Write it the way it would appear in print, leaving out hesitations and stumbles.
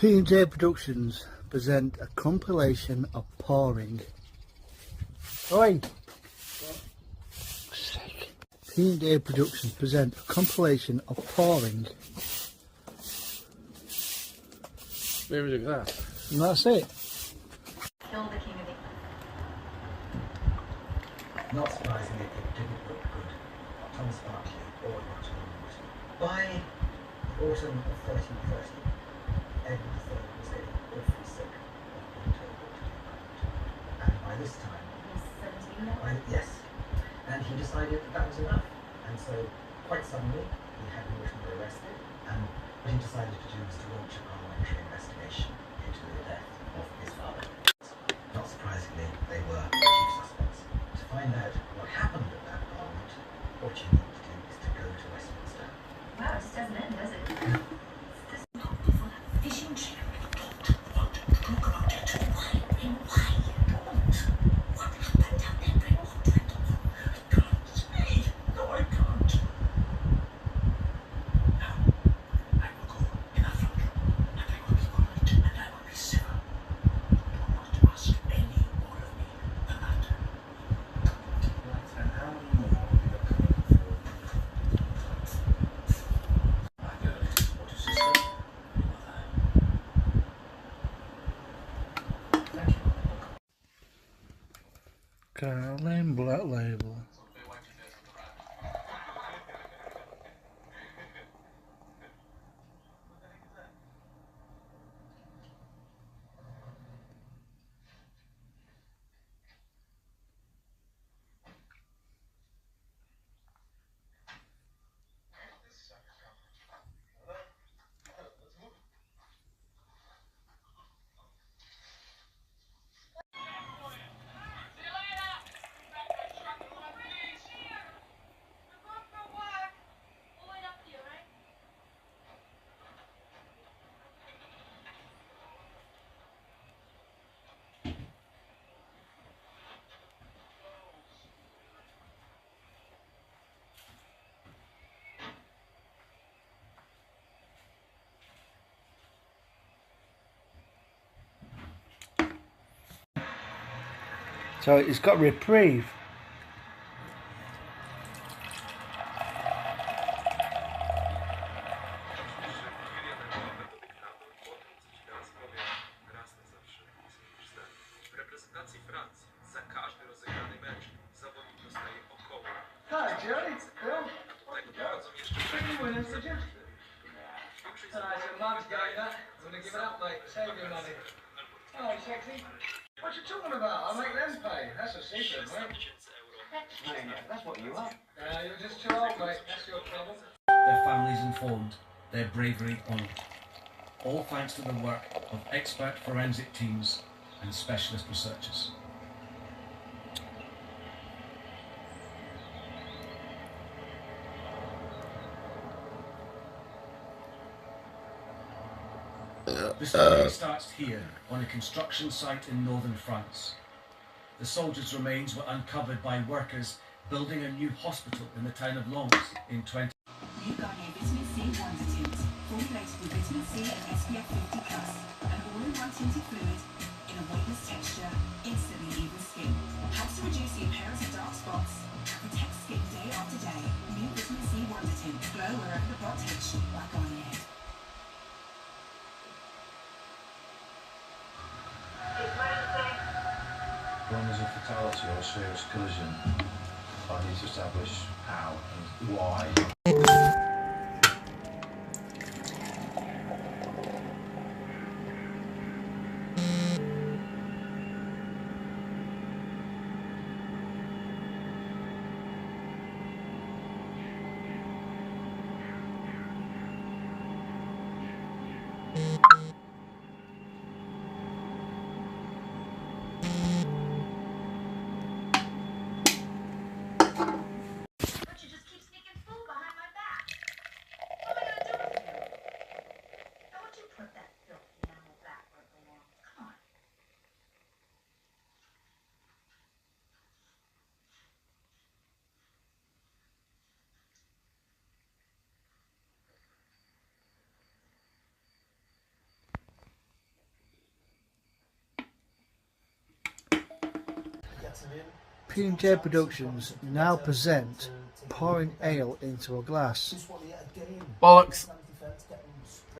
P&J Productions present a compilation of pouring. Oi! P&J Productions present a compilation of pouring. Maybe look at that. And that's it. Kill the king of the... Not surprisingly, it didn't look good. Thomas Barclay or not moved. By the autumn of 1330, Edward III was getting awfully sick of being told what to do. And by this time, He's 17 now? yes, and he decided that was enough. And so, quite suddenly, he had Mortimer arrested, and what he decided to do was to launch a parliamentary investigation into the death of his father. Not surprisingly, they were chief suspects. To find out what happened at that parliament, what you need to do is to go to Westminster. Wow, it just doesn't end, does it? Fishing trip. Talk about it. Why? And why you don't? What happened down there, Brentwood? I can't say. No, I can't. Now, I will go in a front room, and I will be quiet, and I will be civil. You don't want to ask any more of me than that. Right, and how many more are we looking for? I don't know. What is this stuff? Thank you. Carling Black Label. So it's got reprieve. W reprezentacji Francji za każdy rozegrany mecz zawodnik dostaje około. Hi, Jerry. Bill. Do tego dochodzą jeszcze Winning, did you? większej Nice, your mum's getting that. I'm gonna give it up, mate. Save your money. Oh, sexy. What you talking about? I'll make them pay. That's a secret, mate. 000 euro. That's what you are. You're just too old, mate. That's your trouble. Their families informed, their bravery honoured. All thanks to the work of expert forensic teams and specialist researchers. The story starts here, on a construction site in northern France. The soldiers' remains were uncovered by workers building a new hospital in the town of Lens in 20. New Garnier Vitamin C Wonder Tint, formulated with vitamin C and SPF 50+, an all-in-one tinted fluid in a weightless texture, instantly even skin. Helps to reduce the appearance of dark spots, protects skin day after day. New Vitamin C Wonder Tint, glow wherever the plot takes you, by Garnier. When there's a fatality or a serious collision, I need to establish how and why. Don't you just keep sneaking food behind my back? P&J Productions now present pouring ale into a glass. Bollocks.